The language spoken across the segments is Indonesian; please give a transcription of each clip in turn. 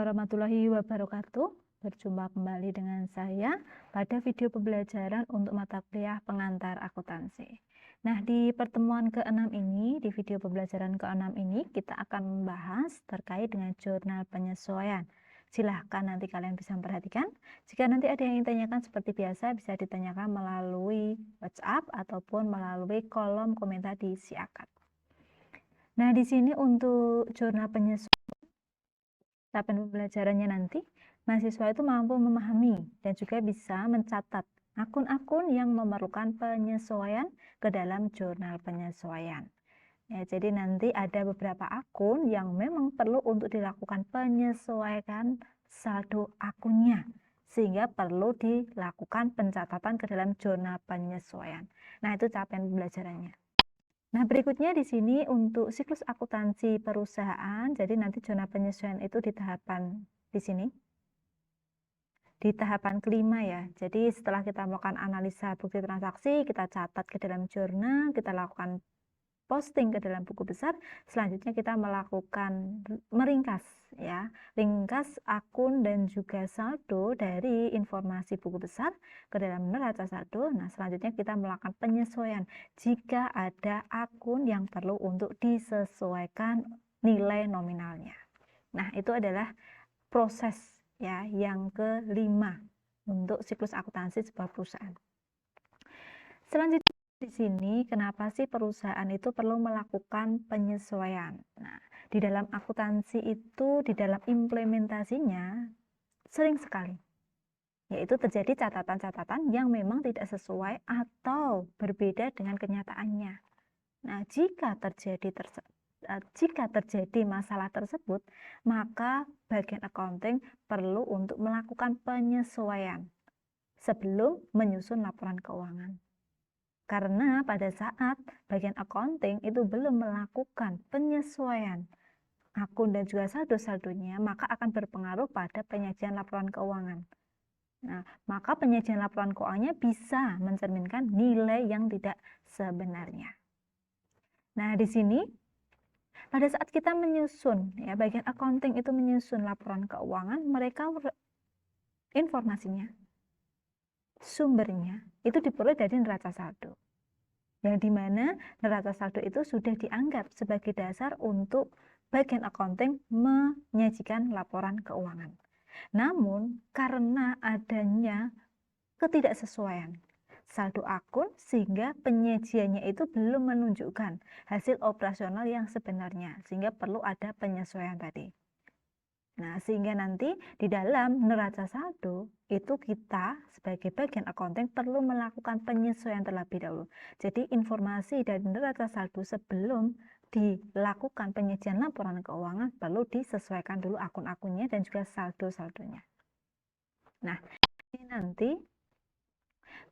warahmatullahi wabarakatuh. Berjumpa kembali dengan saya pada video pembelajaran untuk mata kuliah pengantar akuntansi. Nah, di pertemuan ke-6 ini, di video pembelajaran ke-6 ini, kita akan membahas terkait dengan jurnal penyesuaian. Silahkan nanti kalian bisa memperhatikan. Jika nanti ada yang ditanyakan seperti biasa, bisa ditanyakan melalui WhatsApp ataupun melalui kolom komentar di Siakat. Nah, di sini untuk jurnal penyesuaian, tahapan pembelajarannya nanti, mahasiswa itu mampu memahami dan juga bisa mencatat akun-akun yang memerlukan penyesuaian ke dalam jurnal penyesuaian. Ya, jadi nanti ada beberapa akun yang memang perlu untuk dilakukan penyesuaian saldo akunnya, sehingga perlu dilakukan pencatatan ke dalam jurnal penyesuaian. Nah, itu capaian pembelajarannya. Nah, berikutnya di sini untuk siklus akuntansi perusahaan, jadi nanti jurnal penyesuaian itu di tahapan di sini. Di tahapan kelima ya. Jadi setelah kita melakukan analisa bukti transaksi, kita catat ke dalam jurnal, kita lakukan posting ke dalam buku besar, selanjutnya kita melakukan meringkas ya, ringkas akun dan juga saldo dari informasi buku besar ke dalam neraca saldo. Nah, selanjutnya kita melakukan penyesuaian jika ada akun yang perlu untuk disesuaikan nilai nominalnya. Nah, itu adalah proses ya yang kelima untuk siklus akuntansi sebuah perusahaan. Selanjutnya di sini, kenapa sih perusahaan itu perlu melakukan penyesuaian? Nah, di dalam akuntansi itu, di dalam implementasinya, sering sekali, yaitu terjadi catatan-catatan yang memang tidak sesuai atau berbeda dengan kenyataannya. Nah, jika terjadi masalah tersebut, maka bagian accounting perlu untuk melakukan penyesuaian sebelum menyusun laporan keuangan. Karena pada saat bagian accounting itu belum melakukan penyesuaian akun dan juga saldo-saldonya, maka akan berpengaruh pada penyajian laporan keuangan. Nah, maka penyajian laporan keuangannya bisa mencerminkan nilai yang tidak sebenarnya. Nah, di sini pada saat kita menyusun, ya bagian accounting itu menyusun laporan keuangan, mereka informasinya, sumbernya itu diperoleh dari neraca saldo. Yang dimana neraca saldo itu sudah dianggap sebagai dasar untuk bagian accounting menyajikan laporan keuangan. Namun, karena adanya ketidaksesuaian saldo akun, sehingga penyajiannya itu belum menunjukkan hasil operasional yang sebenarnya, sehingga perlu ada penyesuaian tadi. Nah, sehingga nanti di dalam neraca saldo itu kita sebagai bagian accounting perlu melakukan penyesuaian terlebih dahulu. Jadi informasi dari neraca saldo sebelum dilakukan penyajian laporan keuangan perlu disesuaikan dulu akun-akunnya dan juga saldo-saldonya. Nah, ini nanti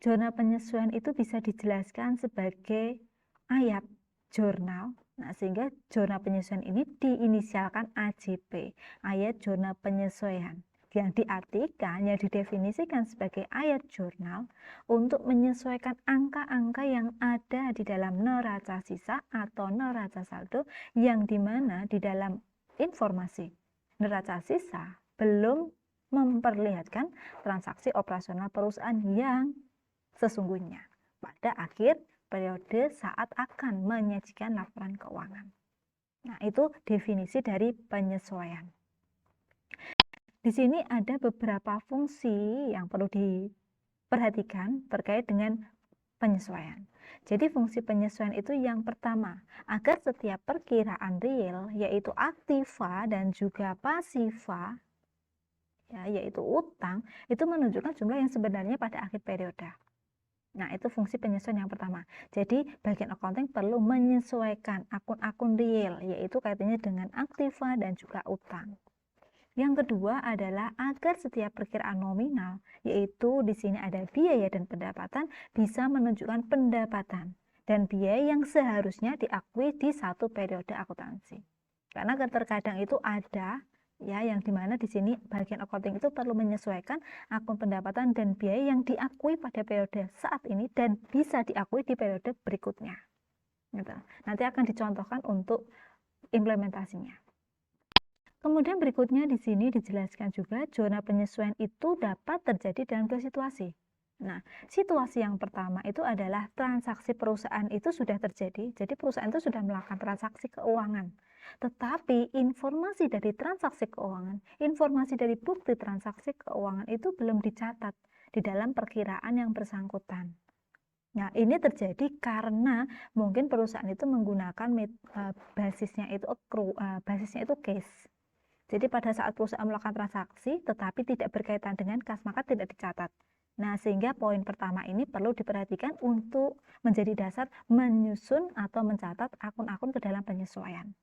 jurnal penyesuaian itu bisa dijelaskan sebagai ayat jurnal. Nah, sehingga jurnal penyesuaian ini diinisialkan AJP, ayat jurnal penyesuaian, yang diartikan, yang didefinisikan sebagai ayat jurnal untuk menyesuaikan angka-angka yang ada di dalam neraca sisa atau neraca saldo, yang dimana di dalam informasi neraca sisa belum memperlihatkan transaksi operasional perusahaan yang sesungguhnya pada akhir periode saat akan menyajikan laporan keuangan. Nah, itu definisi dari penyesuaian. Di sini ada beberapa fungsi yang perlu diperhatikan terkait dengan penyesuaian. Jadi fungsi penyesuaian itu yang pertama, agar setiap perkiraan real, yaitu aktiva dan juga pasiva, ya, yaitu utang, itu menunjukkan jumlah yang sebenarnya pada akhir periode. Nah, itu fungsi penyesuaian yang pertama. Jadi, bagian accounting perlu menyesuaikan akun-akun real, yaitu kaitannya dengan aktiva dan juga utang. Yang kedua adalah agar setiap perkiraan nominal, yaitu di sini ada biaya dan pendapatan, bisa menunjukkan pendapatan dan biaya yang seharusnya diakui di satu periode akuntansi. Karena terkadang itu ada ya yang dimana di sini bagian accounting itu perlu menyesuaikan akun pendapatan dan biaya yang diakui pada periode saat ini dan bisa diakui di periode berikutnya. Gitu. Nanti akan dicontohkan untuk implementasinya. Kemudian berikutnya di sini dijelaskan juga zona penyesuaian itu dapat terjadi dalam dua situasi. Nah, situasi yang pertama itu adalah transaksi perusahaan itu sudah terjadi, jadi perusahaan itu sudah melakukan transaksi keuangan. Tetapi informasi dari transaksi keuangan, informasi dari bukti transaksi keuangan itu belum dicatat di dalam perkiraan yang bersangkutan. Nah, ini terjadi karena mungkin perusahaan itu menggunakan basisnya itu case. Jadi pada saat perusahaan melakukan transaksi tetapi tidak berkaitan dengan kas, maka tidak dicatat. Nah, sehingga poin pertama ini perlu diperhatikan untuk menjadi dasar menyusun atau mencatat akun-akun ke dalam penyesuaian.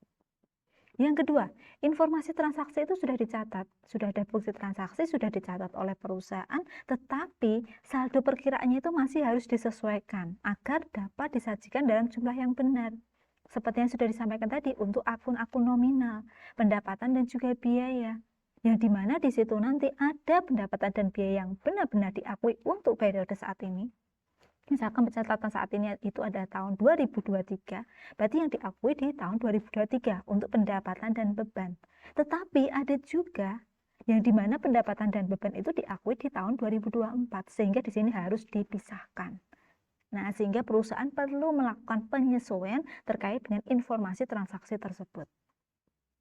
Yang kedua, informasi transaksi itu sudah dicatat, sudah ada bukti transaksi, sudah dicatat oleh perusahaan, tetapi saldo perkiraannya itu masih harus disesuaikan agar dapat disajikan dalam jumlah yang benar. Seperti yang sudah disampaikan tadi, untuk akun-akun nominal, pendapatan dan juga biaya. Yang dimana di situ nanti ada pendapatan dan biaya yang benar-benar diakui untuk periode saat ini. Misalkan pencatatan saat ini itu ada tahun 2023, berarti yang diakui di tahun 2023 untuk pendapatan dan beban. Tetapi ada juga yang dimana pendapatan dan beban itu diakui di tahun 2024, sehingga di sini harus dipisahkan. Nah, sehingga perusahaan perlu melakukan penyesuaian terkait dengan informasi transaksi tersebut.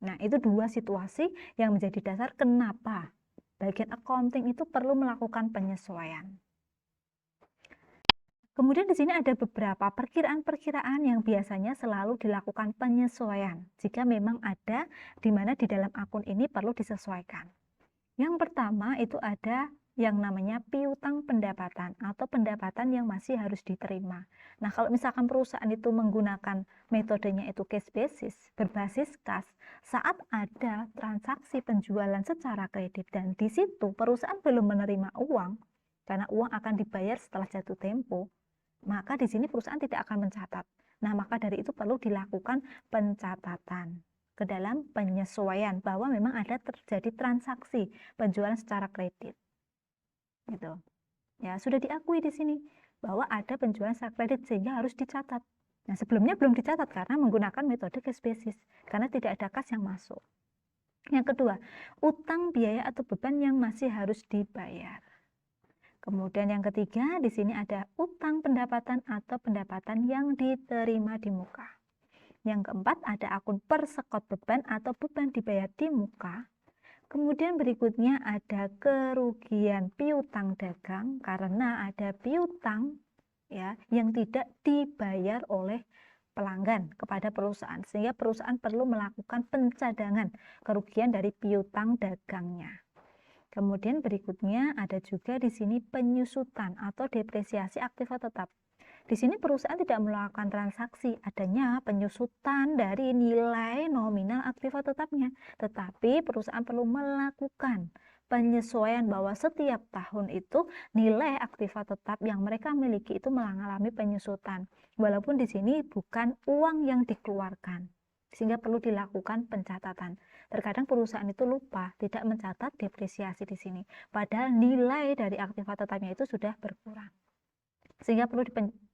Nah, itu dua situasi yang menjadi dasar kenapa bagian accounting itu perlu melakukan penyesuaian. Kemudian di sini ada beberapa perkiraan-perkiraan yang biasanya selalu dilakukan penyesuaian jika memang ada di mana di dalam akun ini perlu disesuaikan. Yang pertama itu ada yang namanya piutang pendapatan atau pendapatan yang masih harus diterima. Nah, kalau misalkan perusahaan itu menggunakan metodenya itu cash basis, berbasis kas, saat ada transaksi penjualan secara kredit dan di situ perusahaan belum menerima uang, karena uang akan dibayar setelah jatuh tempo, maka di sini perusahaan tidak akan mencatat. Nah, maka dari itu perlu dilakukan pencatatan ke dalam penyesuaian bahwa memang ada terjadi transaksi penjualan secara kredit. Gitu. Ya, sudah diakui di sini bahwa ada penjualan secara kredit sehingga harus dicatat. Nah, sebelumnya belum dicatat karena menggunakan metode cash basis karena tidak ada kas yang masuk. Yang kedua, utang biaya atau beban yang masih harus dibayar. Kemudian yang ketiga, di sini ada utang pendapatan atau pendapatan yang diterima di muka. Yang keempat, ada akun persekot beban atau beban dibayar di muka. Kemudian berikutnya ada kerugian piutang dagang karena ada piutang ya yang tidak dibayar oleh pelanggan kepada perusahaan sehingga perusahaan perlu melakukan pencadangan kerugian dari piutang dagangnya. Kemudian berikutnya ada juga di sini penyusutan atau depresiasi aktiva tetap. Di sini perusahaan tidak melakukan transaksi, adanya penyusutan dari nilai nominal aktiva tetapnya. Tetapi perusahaan perlu melakukan penyesuaian bahwa setiap tahun itu nilai aktiva tetap yang mereka miliki itu mengalami penyusutan. Walaupun di sini bukan uang yang dikeluarkan, sehingga perlu dilakukan pencatatan. Terkadang perusahaan itu lupa tidak mencatat depresiasi di sini, padahal nilai dari aktiva tetapnya itu sudah berkurang, sehingga perlu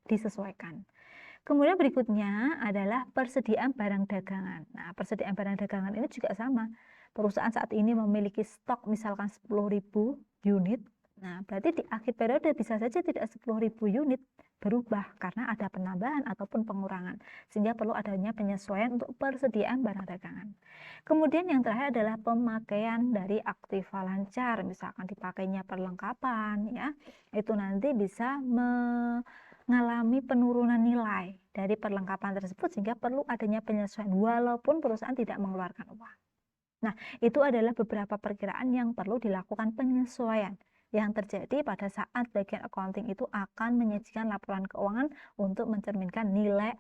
disesuaikan. Kemudian berikutnya adalah persediaan barang dagangan. Nah, persediaan barang dagangan ini juga sama. Perusahaan saat ini memiliki stok misalkan 10.000 unit. Nah, berarti di akhir periode bisa saja tidak 10.000 unit, berubah karena ada penambahan ataupun pengurangan. Sehingga perlu adanya penyesuaian untuk persediaan barang dagangan. Kemudian yang terakhir adalah pemakaian dari aktiva lancar, misalkan dipakainya perlengkapan ya. Itu nanti bisa mengalami penurunan nilai dari perlengkapan tersebut sehingga perlu adanya penyesuaian walaupun perusahaan tidak mengeluarkan uang. Nah, itu adalah beberapa perkiraan yang perlu dilakukan penyesuaian yang terjadi pada saat bagian accounting itu akan menyajikan laporan keuangan untuk mencerminkan nilai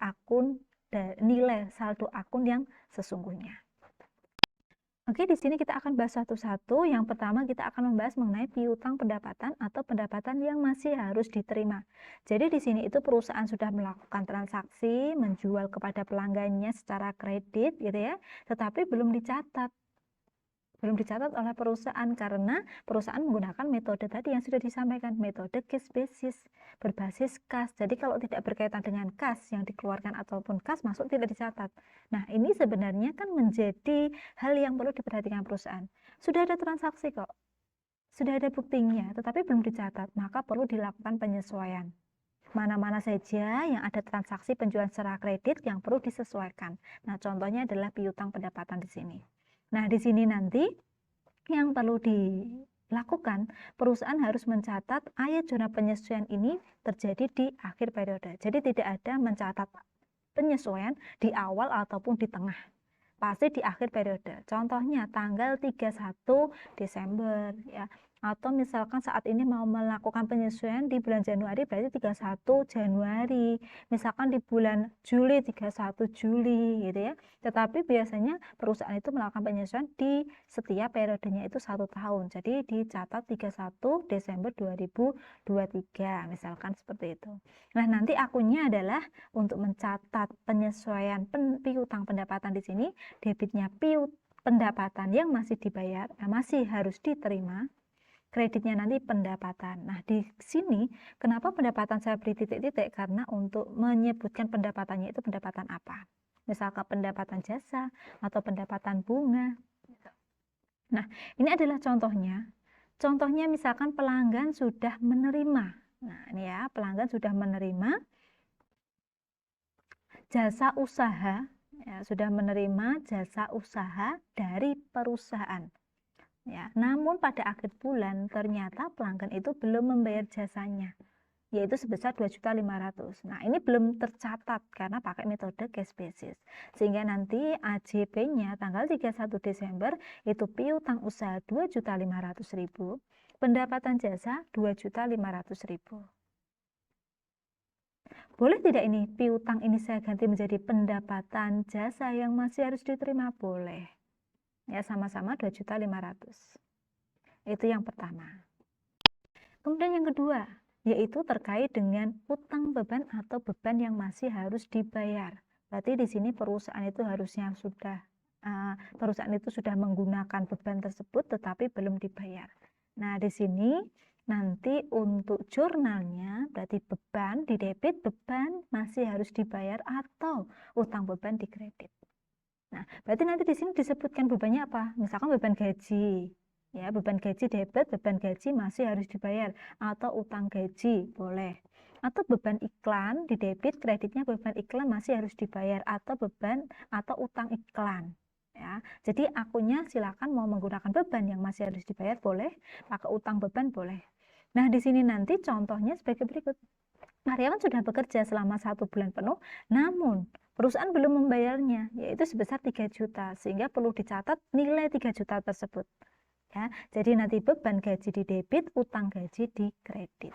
saldo akun yang sesungguhnya. Oke, di sini kita akan bahas satu-satu. Yang pertama kita akan membahas mengenai piutang pendapatan atau pendapatan yang masih harus diterima. Jadi di sini itu perusahaan sudah melakukan transaksi menjual kepada pelanggannya secara kredit gitu ya, tetapi belum dicatat. Belum dicatat oleh perusahaan karena perusahaan menggunakan metode tadi yang sudah disampaikan, metode cash basis, berbasis kas. Jadi kalau tidak berkaitan dengan kas yang dikeluarkan ataupun kas masuk tidak dicatat. Nah, ini sebenarnya kan menjadi hal yang perlu diperhatikan perusahaan. Sudah ada transaksi kok, sudah ada buktinya, tetapi belum dicatat, maka perlu dilakukan penyesuaian. Mana-mana saja yang ada transaksi penjualan secara kredit yang perlu disesuaikan. Nah, contohnya adalah piutang pendapatan di sini. Nah, di sini nanti yang perlu dilakukan, perusahaan harus mencatat ayat zona penyesuaian ini terjadi di akhir periode. Jadi tidak ada mencatat penyesuaian di awal ataupun di tengah. Pasti di akhir periode. Contohnya tanggal 31 Desember ya. Atau misalkan saat ini mau melakukan penyesuaian di bulan Januari berarti 31 Januari. Misalkan di bulan Juli 31 Juli gitu ya. Tetapi biasanya perusahaan itu melakukan penyesuaian di setiap periodenya itu 1 tahun. Jadi dicatat 31 Desember 2023 misalkan seperti itu. Nah, nanti akunnya adalah untuk mencatat penyesuaian piutang pendapatan di sini, debitnya pendapatan yang masih dibayar, masih harus diterima, kreditnya nanti pendapatan. Nah, di sini kenapa pendapatan saya beri titik-titik? Karena untuk menyebutkan pendapatannya itu pendapatan apa. Misalkan pendapatan jasa atau pendapatan bunga. Nah, ini adalah contohnya. Contohnya misalkan pelanggan sudah menerima. Nah, ini ya, pelanggan sudah menerima jasa usaha, ya, sudah menerima jasa usaha dari perusahaan. Ya, namun pada akhir bulan ternyata pelanggan itu belum membayar jasanya, yaitu sebesar 2.500.000. Nah, ini belum tercatat karena pakai metode cash basis. Sehingga nanti AJP-nya tanggal 31 Desember itu piutang usaha 2.500.000, pendapatan jasa 2.500.000. Boleh tidak ini piutang ini saya ganti menjadi pendapatan jasa yang masih harus diterima? Boleh. Ya, sama-sama 2.500.000. Itu yang pertama. Kemudian yang kedua, yaitu terkait dengan utang beban atau beban yang masih harus dibayar. Berarti di sini perusahaan itu harusnya sudah menggunakan beban tersebut tetapi belum dibayar. Nah, di sini nanti untuk jurnalnya berarti beban di debit, beban masih harus dibayar atau utang beban di kredit. Nah, berarti nanti di sini disebutkan bebannya apa? Misalkan beban gaji. Ya, beban gaji debit, beban gaji masih harus dibayar atau utang gaji, boleh. Atau beban iklan di debit, kreditnya beban iklan masih harus dibayar atau beban atau utang iklan. Ya, jadi akunnya silakan mau menggunakan beban yang masih harus dibayar boleh, pakai utang beban boleh. Nah, di sini nanti contohnya sebagai berikut. Karyawan sudah bekerja selama 1 bulan penuh, namun perusahaan belum membayarnya, yaitu sebesar 3 juta, sehingga perlu dicatat nilai 3 juta tersebut. Ya, jadi nanti beban gaji di debit, utang gaji di kredit.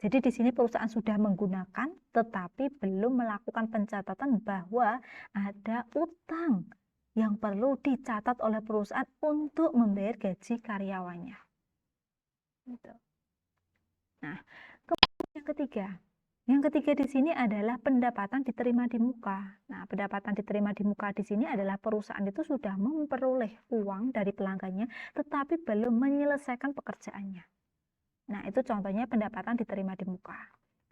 Jadi di sini perusahaan sudah menggunakan, tetapi belum melakukan pencatatan bahwa ada utang yang perlu dicatat oleh perusahaan untuk membayar gaji karyawannya. Gitu. Nah, kemudian yang ketiga di sini adalah pendapatan diterima di muka. Nah, pendapatan diterima di muka di sini adalah perusahaan itu sudah memperoleh uang dari pelanggannya, tetapi belum menyelesaikan pekerjaannya. Nah, itu contohnya pendapatan diterima di muka.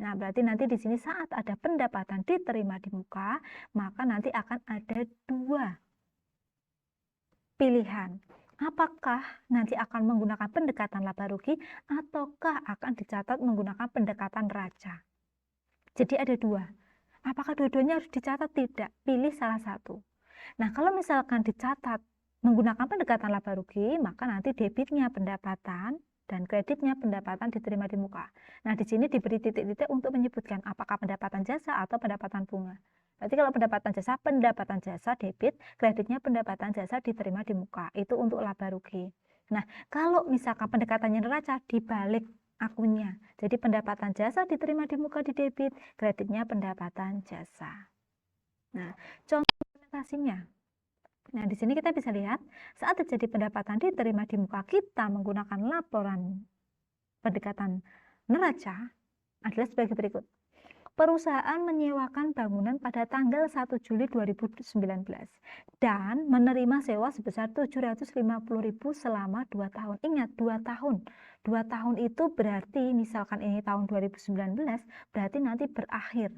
Nah, berarti nanti di sini saat ada pendapatan diterima di muka, maka nanti akan ada 2 pilihan. Apakah nanti akan menggunakan pendekatan laba rugi ataukah akan dicatat menggunakan pendekatan neraca? Jadi ada 2. Apakah dua-duanya harus dicatat? Tidak. Pilih salah satu. Nah, kalau misalkan dicatat menggunakan pendekatan laba rugi, maka nanti debitnya pendapatan dan kreditnya pendapatan diterima di muka. Nah, di sini diberi titik-titik untuk menyebutkan apakah pendapatan jasa atau pendapatan bunga. Berarti kalau pendapatan jasa debit, kreditnya pendapatan jasa diterima di muka. Itu untuk laba rugi. Nah, kalau misalkan pendekatannya neraca dibalik akunnya. Jadi pendapatan jasa diterima di muka di debit, kreditnya pendapatan jasa. Nah, contoh implementasinya. Nah, di sini kita bisa lihat saat terjadi pendapatan diterima di muka, kita menggunakan laporan pendekatan neraca adalah sebagai berikut. perusahaan menyewakan bangunan pada tanggal 1 Juli 2019 dan menerima sewa sebesar 750.000 selama 2 tahun. Ingat, 2 tahun. 2 tahun itu berarti misalkan ini tahun 2019, berarti nanti berakhir.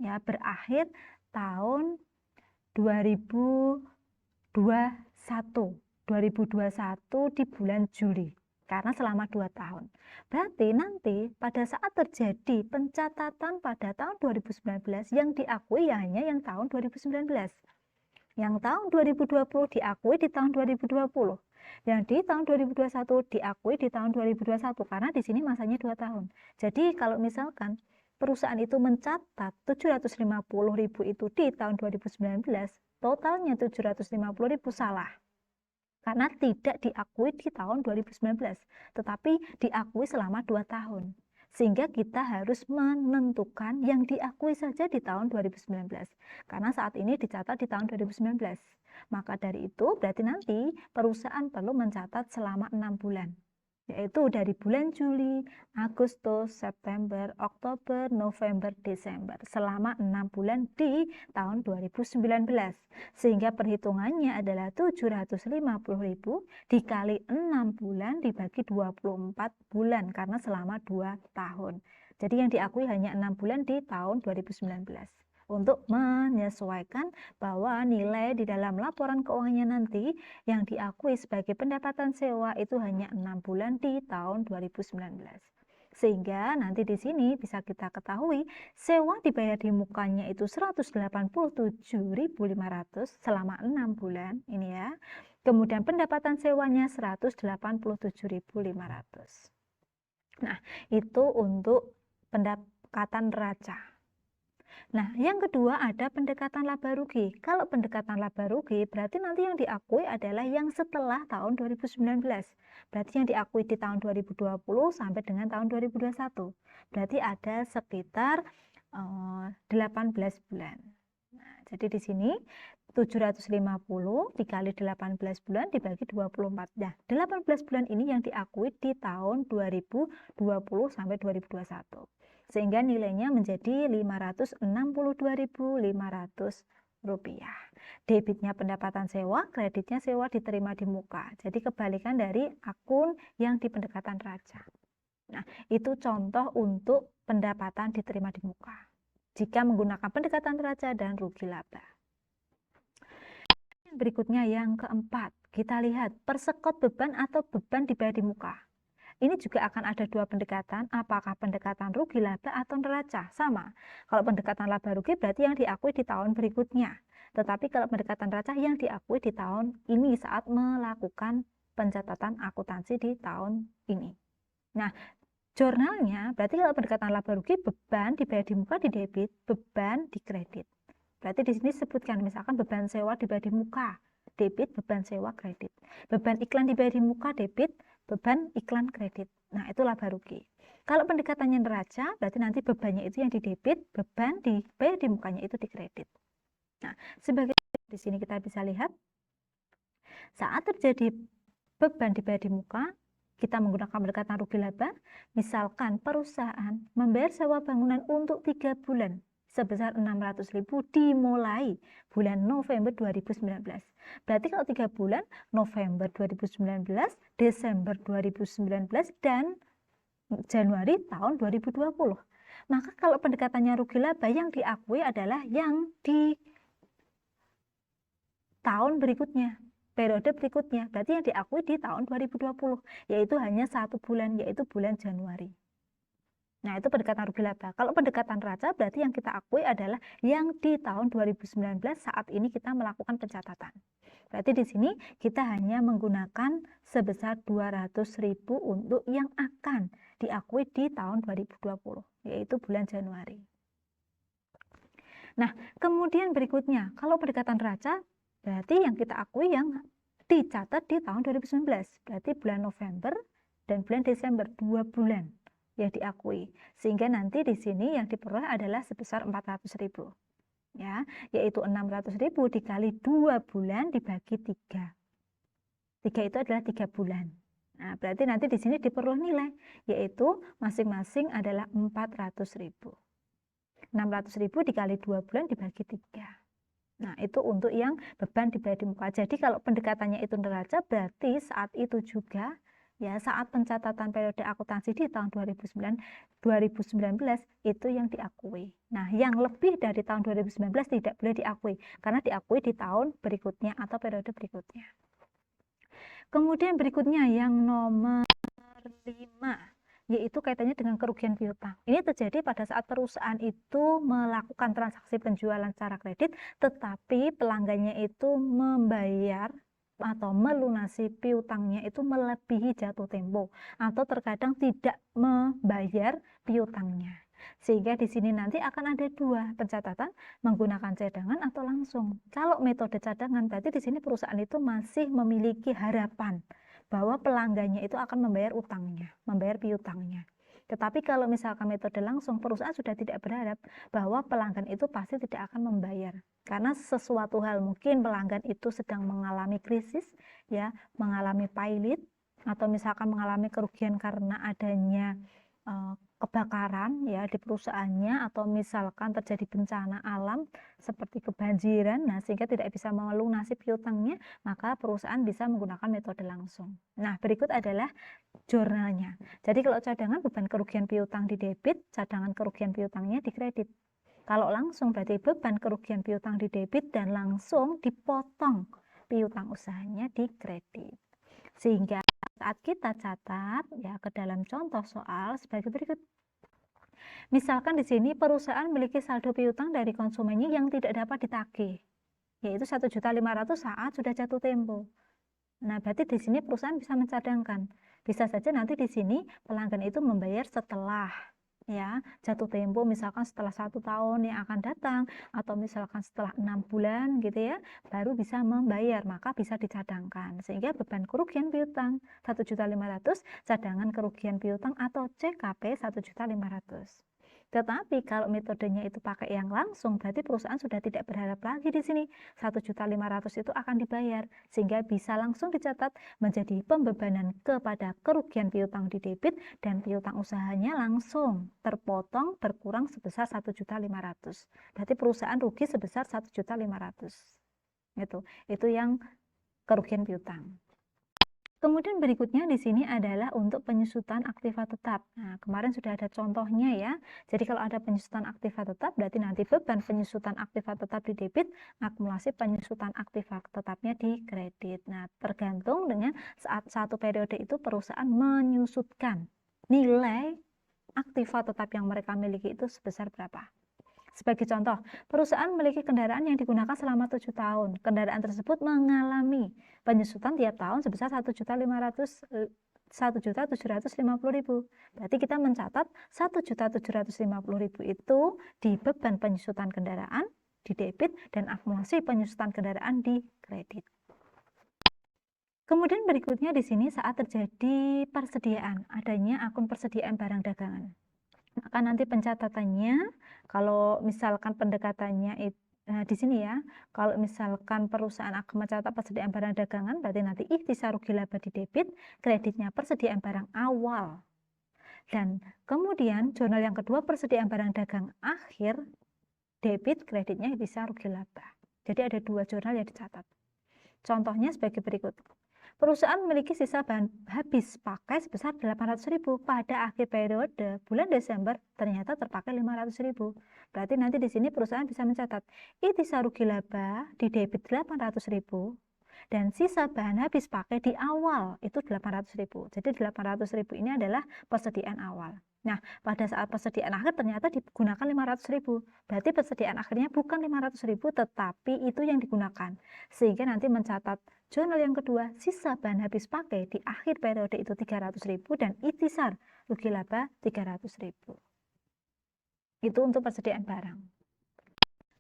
Ya, berakhir tahun 2021 di bulan Juli. Karena selama 2 tahun. Berarti nanti pada saat terjadi pencatatan pada tahun 2019 yang diakui hanya yang tahun 2019. Yang tahun 2020 diakui di tahun 2020. Yang di tahun 2021 diakui di tahun 2021 karena di sini masanya 2 tahun. Jadi kalau misalkan perusahaan itu mencatat 750.000 itu di tahun 2019, totalnya 750.000 salah. Karena tidak diakui di tahun 2019, tetapi diakui selama 2 tahun. Sehingga kita harus menentukan yang diakui saja di tahun 2019. Karena saat ini dicatat di tahun 2019. Maka dari itu berarti nanti perusahaan perlu mencatat selama 6 bulan. Yaitu dari bulan Juli, Agustus, September, Oktober, November, Desember. Selama 6 bulan di tahun 2019. Sehingga perhitungannya adalah 750.000 dikali 6 bulan dibagi 24 bulan. Karena selama 2 tahun. Jadi yang diakui hanya 6 bulan di tahun 2019. Untuk menyesuaikan bahwa nilai di dalam laporan keuangannya nanti yang diakui sebagai pendapatan sewa itu hanya 6 bulan di tahun 2019. Sehingga nanti di sini bisa kita ketahui sewa dibayar di mukanya itu 187.500 selama 6 bulan ini ya. Kemudian pendapatan sewanya 187.500. Nah, itu untuk pendekatan neraca. Nah, yang kedua ada pendekatan laba rugi. Kalau pendekatan laba rugi berarti nanti yang diakui adalah yang setelah tahun 2019. Berarti yang diakui di tahun 2020 sampai dengan tahun 2021. Berarti ada sekitar 18 bulan. Nah, jadi di sini 750 dikali 18 bulan dibagi 24. Nah, 18 bulan ini yang diakui di tahun 2020 sampai 2021. Sehingga nilainya menjadi Rp562.500. Debitnya pendapatan sewa, kreditnya sewa diterima di muka. Jadi kebalikan dari akun yang di pendekatan neraca. Nah, itu contoh untuk pendapatan diterima di muka. Jika menggunakan pendekatan neraca dan rugi laba. Berikutnya yang keempat, kita lihat persekot beban atau beban dibayar di muka. Ini juga akan ada dua pendekatan, apakah pendekatan rugi laba atau neraca? Sama. Kalau pendekatan laba rugi berarti yang diakui di tahun berikutnya. Tetapi kalau pendekatan neraca yang diakui di tahun ini saat melakukan pencatatan akuntansi di tahun ini. Nah, jurnalnya berarti kalau pendekatan laba rugi beban dibayar di muka di debit, beban di kredit. Berarti di sini sebutkan misalkan beban sewa dibayar di muka, debit, beban sewa, kredit. Beban iklan dibayar di muka, debit, beban iklan kredit. Nah, itu laba rugi. Kalau pendekatannya neraca, berarti nanti bebannya itu yang di debit, beban dibayar di mukanya itu di kredit. Nah, sebagai di sini kita bisa lihat saat terjadi beban dibayar di muka, kita menggunakan pendekatan rugi laba. Misalkan perusahaan membayar sewa bangunan untuk 3 bulan sebesar 600.000 dimulai bulan November 2019. Berarti kalau 3 bulan, November 2019, Desember 2019, dan Januari tahun 2020. Maka kalau pendekatannya rugi laba yang diakui adalah yang di tahun berikutnya, periode berikutnya. Berarti yang diakui di tahun 2020, yaitu hanya 1 bulan, yaitu bulan Januari. Nah, itu pendekatan rugi laba. Kalau pendekatan neraca berarti yang kita akui adalah yang di tahun 2019 saat ini kita melakukan pencatatan. Berarti di sini kita hanya menggunakan sebesar 200.000 untuk yang akan diakui di tahun 2020, yaitu bulan Januari. Nah, kemudian berikutnya, kalau pendekatan neraca berarti yang kita akui yang dicatat di tahun 2019. Berarti bulan November dan bulan Desember, 2 bulan yang diakui. Sehingga nanti di sini yang diperoleh adalah sebesar 400.000. Ya, yaitu 600.000 dikali 2 bulan dibagi 3. 3 itu adalah 3 bulan. Nah, berarti nanti di sini diperoleh nilai, yaitu masing-masing adalah 400.000. 600.000 dikali 2 bulan dibagi 3. Nah, itu untuk yang beban dibayar di muka. Jadi kalau pendekatannya itu neraca, berarti saat itu juga ya saat pencatatan periode akuntansi di tahun 2019 itu yang diakui. Nah, yang lebih dari tahun 2019 tidak boleh diakui karena diakui di tahun berikutnya atau periode berikutnya. Kemudian berikutnya yang nomor 5, yaitu kaitannya dengan kerugian piutang. Ini terjadi pada saat perusahaan itu melakukan transaksi penjualan secara kredit, tetapi pelanggannya itu membayar atau melunasi piutangnya itu melebihi jatuh tempo, atau terkadang tidak membayar piutangnya. Sehingga di sini nanti akan ada 2 pencatatan, menggunakan cadangan atau langsung. Kalau metode cadangan, berarti di sini perusahaan itu masih memiliki harapan bahwa pelanggannya itu akan membayar utangnya, membayar piutangnya. Tetapi kalau misalkan metode langsung, perusahaan sudah tidak berharap bahwa pelanggan itu pasti tidak akan membayar. Karena sesuatu hal, mungkin pelanggan itu sedang mengalami krisis, ya, mengalami pilot, atau misalkan mengalami kerugian karena adanya kebakaran ya di perusahaannya, atau misalkan terjadi bencana alam seperti kebanjiran, nah sehingga tidak bisa melunasi piutangnya, maka perusahaan bisa menggunakan metode langsung. Nah, berikut adalah jurnalnya. Jadi kalau cadangan beban kerugian piutang di debit, cadangan kerugian piutangnya di kredit. Kalau langsung berarti beban kerugian piutang di debit dan langsung dipotong piutang usahanya di kredit. Sehingga saat kita catat ya ke dalam contoh soal sebagai berikut. Misalkan di sini perusahaan memiliki saldo piutang dari konsumennya yang tidak dapat ditagih, yaitu 1.500.000 saat sudah jatuh tempo. Nah, berarti di sini perusahaan bisa mencadangkan. Bisa saja nanti di sini pelanggan itu membayar setelah ya jatuh tempo, misalkan setelah 1 tahun yang akan datang, atau misalkan setelah 6 bulan gitu ya, baru bisa membayar, maka bisa dicadangkan. Sehingga beban kerugian piutang 1.500.000, cadangan kerugian piutang atau CKP 1.500.000. Tetapi kalau metodenya itu pakai yang langsung, berarti perusahaan sudah tidak berharap lagi di sini 1.500.000 itu akan dibayar, sehingga bisa langsung dicatat menjadi pembebanan kepada kerugian piutang di debit, dan piutang usahanya langsung terpotong berkurang sebesar 1.500.000. Berarti perusahaan rugi sebesar 1.500.000. Itu yang kerugian piutang. Kemudian berikutnya di sini adalah untuk penyusutan aktiva tetap. Nah, kemarin sudah ada contohnya ya. Jadi kalau ada penyusutan aktiva tetap, berarti nanti beban penyusutan aktiva tetap di debit, akumulasi penyusutan aktiva tetapnya di kredit. Nah, tergantung dengan saat satu periode itu perusahaan menyusutkan nilai aktiva tetap yang mereka miliki itu sebesar berapa. Sebagai contoh, perusahaan memiliki kendaraan yang digunakan selama 7 tahun. Kendaraan tersebut mengalami penyusutan tiap tahun sebesar 1.750.000. Berarti kita mencatat 1.750.000 itu di beban penyusutan kendaraan di debit dan akumulasi penyusutan kendaraan di kredit. Kemudian berikutnya di sini saat terjadi persediaan, adanya akun persediaan barang dagangan. Maka nanti pencatatannya, kalau misalkan pendekatannya di sini ya, kalau misalkan perusahaan akan mencatat persediaan barang dagangan, berarti nanti ikhtisar rugi laba di debit, kreditnya persediaan barang awal. Dan kemudian jurnal yang kedua persediaan barang dagang akhir, debit, kreditnya ikhtisar rugi laba. Jadi ada 2 jurnal yang dicatat. Contohnya sebagai berikut. Perusahaan memiliki sisa bahan habis pakai sebesar 800.000. Pada akhir periode bulan Desember ternyata terpakai 500.000. Berarti nanti di sini perusahaan bisa mencatat ikhtisar rugi laba di debit 800.000 dan sisa bahan habis pakai di awal itu 800.000. Jadi 800.000 ini adalah persediaan awal. Nah, pada saat persediaan akhir ternyata digunakan 500.000. Berarti persediaan akhirnya bukan 500.000 tetapi itu yang digunakan. Sehingga nanti mencatat jurnal yang kedua, sisa bahan habis pakai di akhir periode itu 300.000 dan ikhtisar rugi laba 300.000. Itu untuk persediaan barang.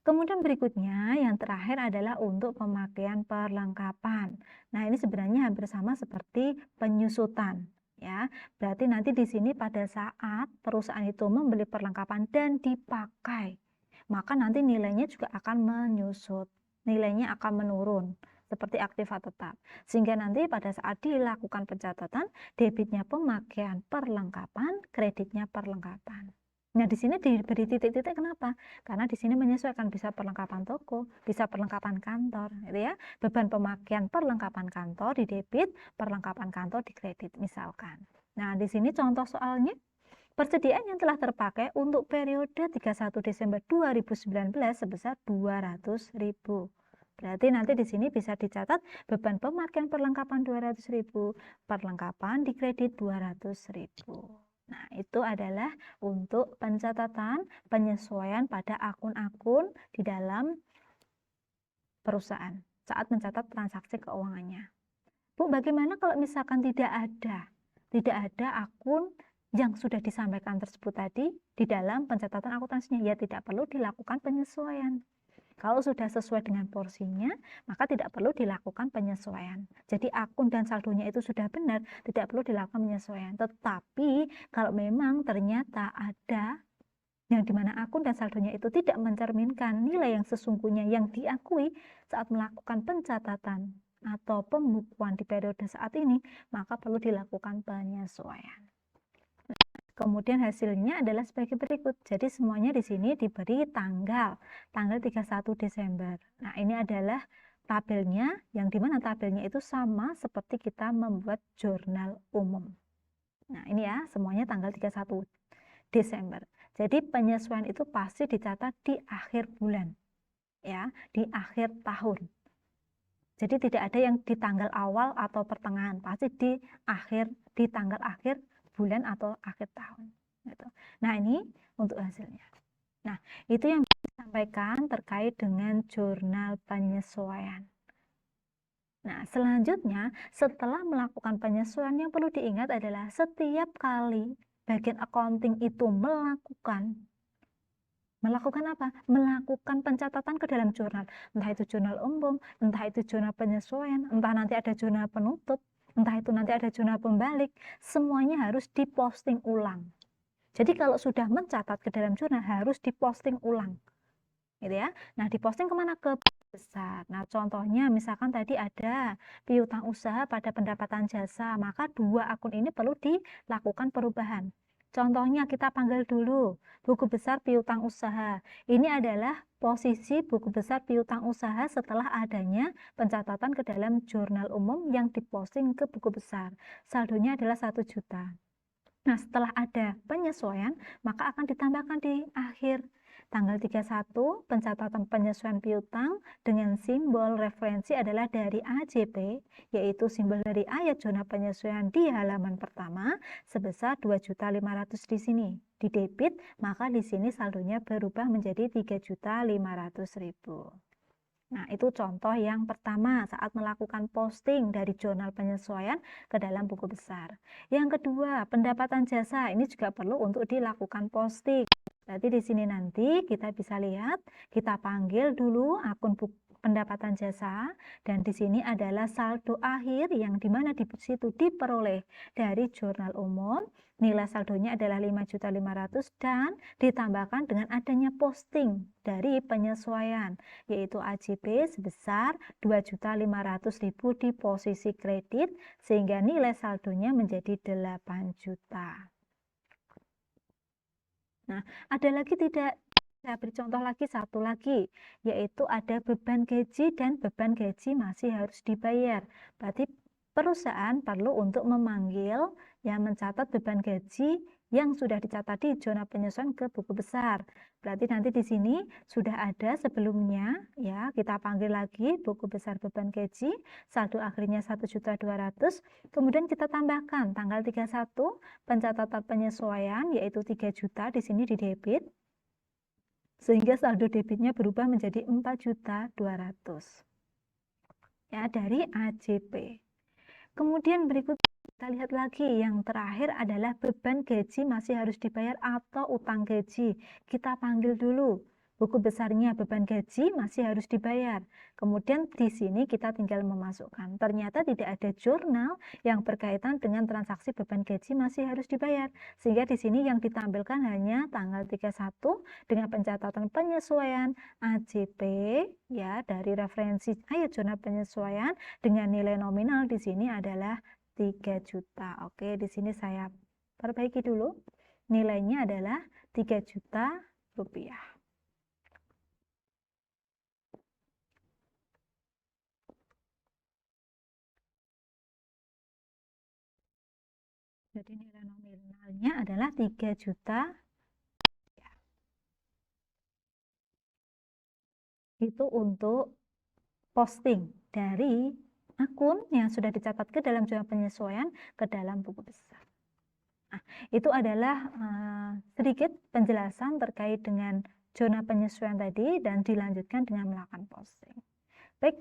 Kemudian berikutnya yang terakhir adalah untuk pemakaian perlengkapan. Nah, ini sebenarnya hampir sama seperti penyusutan. Ya, berarti nanti di sini pada saat perusahaan itu membeli perlengkapan dan dipakai, maka nanti nilainya juga akan menyusut, nilainya akan menurun seperti aktiva tetap. Sehingga nanti pada saat dilakukan pencatatan, debitnya pemakaian perlengkapan, kreditnya perlengkapan. Nah, di sini diberi titik-titik kenapa? Karena di sini menyesuaikan bisa perlengkapan toko, bisa perlengkapan kantor, gitu ya. Beban pemakaian perlengkapan kantor di debit, perlengkapan kantor di kredit misalkan. Nah, di sini contoh soalnya persediaan yang telah terpakai untuk periode 31 Desember 2019 sebesar 200.000. Berarti nanti di sini bisa dicatat beban pemakaian perlengkapan 200.000, perlengkapan di kredit 200.000. Nah, itu adalah untuk pencatatan penyesuaian pada akun-akun di dalam perusahaan saat mencatat transaksi keuangannya. Bu, bagaimana kalau misalkan tidak ada akun yang sudah disampaikan tersebut tadi di dalam pencatatan akuntansinya? Ya, tidak perlu dilakukan penyesuaian. Kalau sudah sesuai dengan porsinya, maka tidak perlu dilakukan penyesuaian. Jadi akun dan saldonya itu sudah benar, tidak perlu dilakukan penyesuaian. Tetapi kalau memang ternyata ada yang dimana akun dan saldonya itu tidak mencerminkan nilai yang sesungguhnya yang diakui saat melakukan pencatatan atau pembukuan di periode saat ini, maka perlu dilakukan penyesuaian. Kemudian hasilnya adalah sebagai berikut. Jadi semuanya di sini diberi tanggal 31 Desember. Nah, ini adalah tabelnya, yang dimana tabelnya itu sama seperti kita membuat jurnal umum. Nah, ini ya, semuanya tanggal 31 Desember. Jadi penyesuaian itu pasti dicatat di akhir bulan, ya, di akhir tahun. Jadi tidak ada yang di tanggal awal atau pertengahan, pasti di tanggal akhir bulan atau akhir tahun. Gitu. Nah, ini untuk hasilnya. Nah, itu yang disampaikan terkait dengan jurnal penyesuaian. Nah, selanjutnya setelah melakukan penyesuaian yang perlu diingat adalah setiap kali bagian accounting itu melakukan apa? Melakukan pencatatan ke dalam jurnal. Entah itu jurnal umum, entah itu jurnal penyesuaian, entah nanti ada jurnal penutup, entah itu nanti ada jurnal pembalik, semuanya harus diposting ulang. Jadi kalau sudah mencatat ke dalam jurnal harus diposting ulang. Gitu ya. Nah, diposting kemana? Ke besar. Nah, contohnya misalkan tadi ada piutang usaha pada pendapatan jasa, maka dua akun ini perlu dilakukan perubahan. Contohnya kita panggil dulu buku besar piutang usaha. Ini adalah posisi buku besar piutang usaha setelah adanya pencatatan ke dalam jurnal umum yang diposting ke buku besar. Saldonya adalah 1 juta. Nah, setelah ada penyesuaian, maka akan ditambahkan di akhir tanggal 31 pencatatan penyesuaian piutang dengan simbol referensi adalah dari AJP, yaitu simbol dari ayat zona penyesuaian di halaman pertama sebesar 2.500.000 di sini. Di debit, maka di sini saldonya berubah menjadi 3.500.000. Nah, itu contoh yang pertama saat melakukan posting dari jurnal penyesuaian ke dalam buku besar. Yang kedua, pendapatan jasa ini juga perlu untuk dilakukan posting. Berarti di sini nanti kita bisa lihat, kita panggil dulu akun pendapatan jasa, dan di sini adalah saldo akhir yang dimana di situ diperoleh dari jurnal umum. Nilai saldonya adalah 5.500.000 dan ditambahkan dengan adanya posting dari penyesuaian, yaitu AJP sebesar 2.500.000 di posisi kredit, sehingga nilai saldonya menjadi 8 juta. Nah, ada lagi tidak? Saya beri contoh lagi, satu lagi, yaitu ada beban gaji dan beban gaji masih harus dibayar. Berarti perusahaan perlu untuk memanggil yang mencatat beban gaji yang sudah dicatat di zona penyesuaian ke buku besar. Berarti nanti di sini sudah ada sebelumnya, ya, kita panggil lagi buku besar beban gaji, saldo akhirnya 1.200.000, kemudian kita tambahkan tanggal 31 pencatatan penyesuaian yaitu 3 juta di sini di debit, sehingga saldo debitnya berubah menjadi 4.200.000 ya dari AJP. Kemudian berikut kita lihat lagi, yang terakhir adalah beban gaji masih harus dibayar atau utang gaji. Kita panggil dulu buku besarnya, beban gaji masih harus dibayar. Kemudian di sini kita tinggal memasukkan. Ternyata tidak ada jurnal yang berkaitan dengan transaksi beban gaji masih harus dibayar. Sehingga di sini yang ditampilkan hanya tanggal 31 dengan pencatatan penyesuaian AJP ya dari referensi ayat zona penyesuaian dengan nilai nominal di sini adalah 3 juta. Oke, di sini saya perbaiki dulu. nilainya adalah 3 juta rupiah. Jadi nilai nominalnya adalah 3 juta. Itu untuk posting dari akun yang sudah dicatat ke dalam zona penyesuaian ke dalam buku besar. Nah, itu adalah sedikit penjelasan terkait dengan zona penyesuaian tadi dan dilanjutkan dengan melakukan posting. Baik,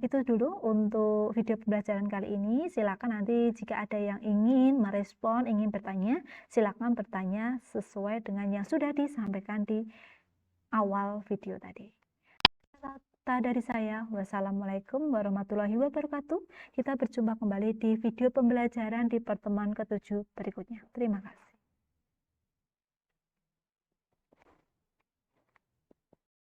itu dulu untuk video pembelajaran kali ini. Silakan nanti jika ada yang ingin merespon, ingin bertanya, silakan bertanya sesuai dengan yang sudah disampaikan di awal video tadi. Kata dari saya, wassalamualaikum warahmatullahi wabarakatuh. Kita berjumpa kembali di video pembelajaran di pertemuan ke-7 berikutnya. Terima kasih.